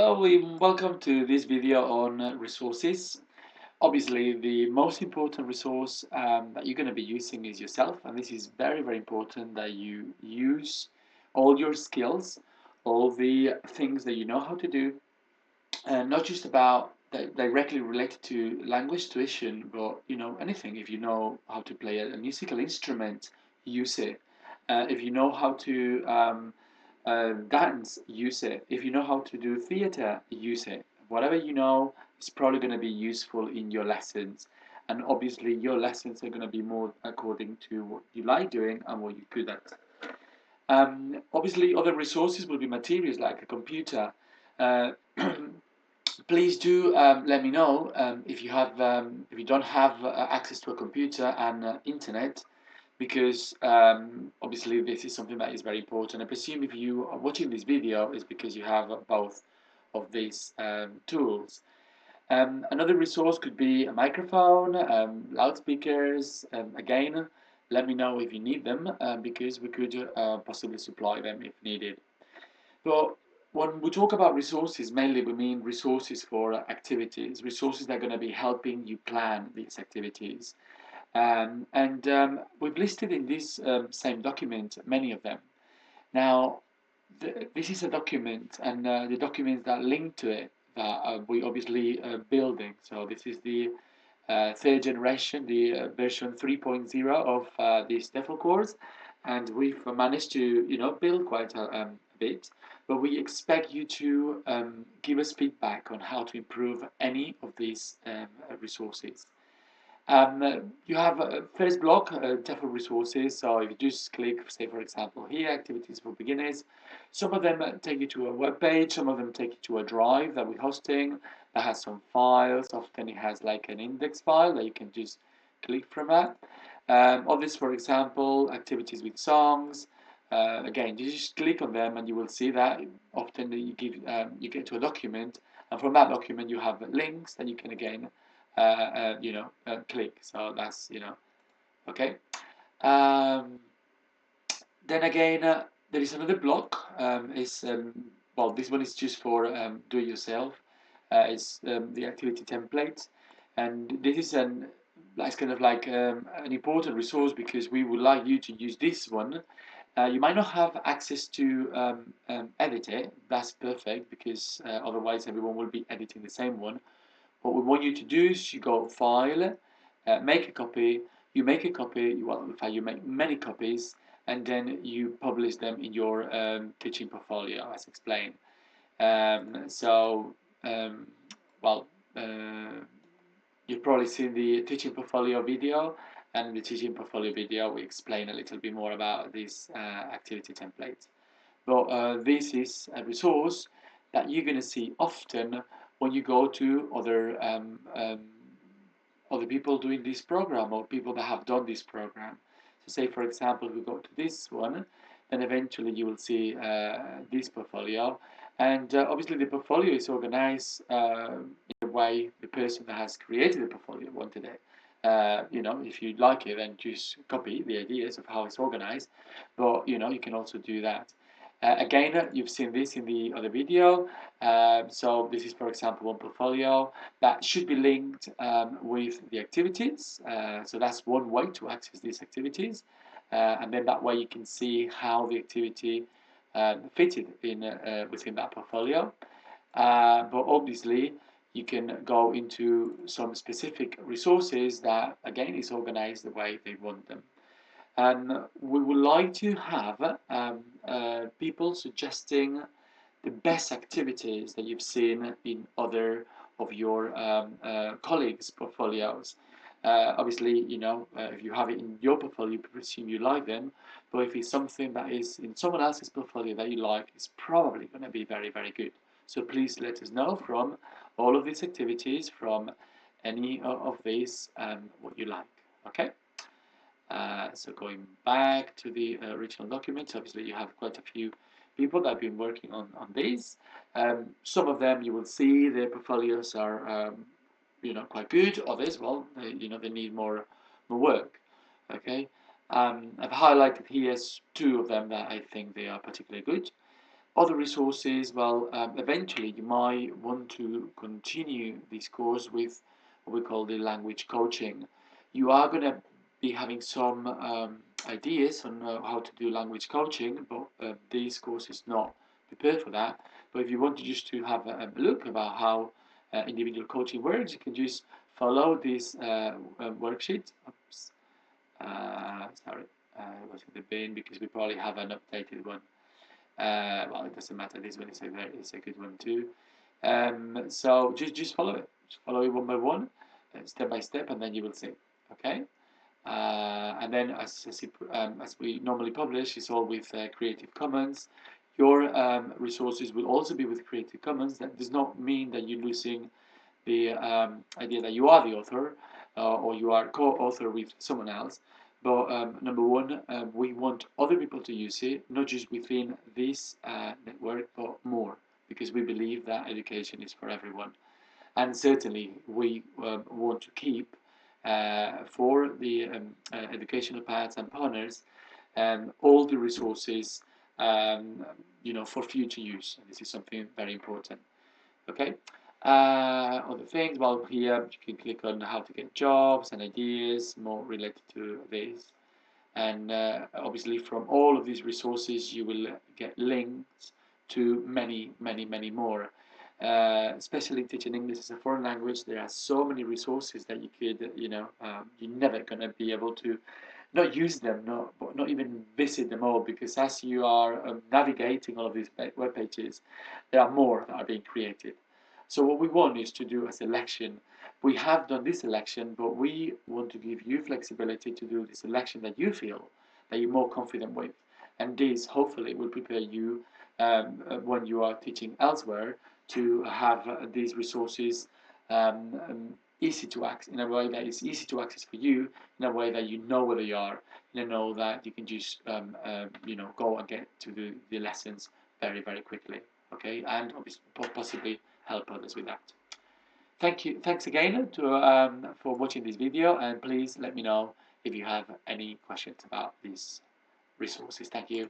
Hello, welcome to this video on resources. Obviously, the most important resource that you're going to be using is yourself, and this is very, very important that you use all your skills, all the things that you know how to do, and not just about directly related to language tuition, but anything. If you know how to play a musical instrument, use it. If you know how to dance, use it. If you know how to do theater, use it. Whatever you know is probably going to be useful in your lessons. And obviously, your lessons are going to be more according to what you like doing and what you're good at. Obviously, other resources will be materials like a computer. Uh, Please do let me know if you don't have access to a computer and internet, because obviously this is something that is very important. I presume if you are watching this video is because you have both of these tools. Another resource could be a microphone, loudspeakers. Again, let me know if you need them, because we could possibly supply them if needed. But when we talk about resources, mainly we mean resources for activities, resources that are going to be helping you plan these activities. And we've listed in this same document many of them. Now, this is a document, and the documents that link to it that we obviously building. So this is the third generation, the version 3.0 of this tefl course, and we've managed to build quite a bit. But we expect you to give us feedback on how to improve any of these resources. You have a first block, tefl resources. So if you just click, say for example here, activities for beginners, some of them take you to a web page, some of them take you to a drive that we're hosting that has some files. Often it has like an index file that you can just click from that. Others, for example, activities with songs. Again, you just click on them and you will see that often you get to a document, and from that document you have links that you can again click. So that's okay. Um, then again, there is another block. Well, this one is just for do it yourself. It's the activity template, and this is that's kind of like an important resource because we would like you to use this one. You might not have access to edit it. That's perfect because otherwise everyone will be editing the same one. What we want you to do is you go File, make a copy. You make a copy. Well, in fact, you make many copies, and then you publish them in your teaching portfolio, as explained. So, well, you've probably seen the teaching portfolio video, and in the teaching portfolio video, we explain a little bit more about this activity template. But this is a resource that you're going to see often when you go to other people doing this program or people that have done this program. So say, for example, we go to this one, then eventually you will see this portfolio. And obviously the portfolio is organized in the way the person that has created the portfolio wanted it. If you like it, then just copy the ideas of how it's organized. But, you can also do that. Again, you've seen this in the other video. So this is, for example, one portfolio that should be linked with the activities. So that's one way to access these activities. And then that way you can see how the activity fitted in within that portfolio. But obviously, you can go into some specific resources that, again, is organized the way they want them. And we would like to have people suggesting the best activities that you've seen in other of your colleagues' portfolios. Obviously, if you have it in your portfolio, you presume you like them. But if it's something that is in someone else's portfolio that you like, it's probably going to be very, very good. So please let us know from all of these activities, from any of these, what you like. Okay? So going back to the original document, obviously you have quite a few people that have been working on these. Some of them you will see their portfolios are quite good. Others, well, they need more work. Okay, I've highlighted here two of them that I think they are particularly good. Other resources, well, eventually you might want to continue this course with what we call the language coaching. You are going to be having some ideas on how to do language coaching, but this course is not prepared for that. But if you want to just to have a look about how individual coaching works, you can just follow this worksheet. Oops, sorry, it was in the bin because we probably have an updated one. Well, it doesn't matter. This one is a good one too. So just follow it. Just follow it one by one, step by step, and then you will see. Okay. And then as we normally publish, it's all with Creative Commons. Your resources will also be with Creative Commons. That does not mean that you're losing the idea that you are the author or you are co-author with someone else. But number one, we want other people to use it, not just within this network, but more, because we believe that education is for everyone. And certainly, we want to keep for the educational paths and partners all the resources, for future use. And this is something very important. Okay. Other things, well, here you can click on how to get jobs and ideas more related to this. And obviously, from all of these resources, you will get links to many, many, many more. Especially teaching English as a foreign language, there are so many resources that you could, you're never going to be able to not use them, not even visit them all, because as you are navigating all of these web pages, there are more that are being created. So what we want is to do a selection. We have done this selection, but we want to give you flexibility to do the selection that you feel that you're more confident with. And this hopefully will prepare you when you are teaching elsewhere to have these resources easy to access, in a way that is easy to access for you, in a way that you know where they are, you know that you can just go and get to the lessons very, very quickly. Okay, and obviously possibly help others with that. Thank you. Thanks again for watching this video, and please let me know if you have any questions about these resources. Thank you.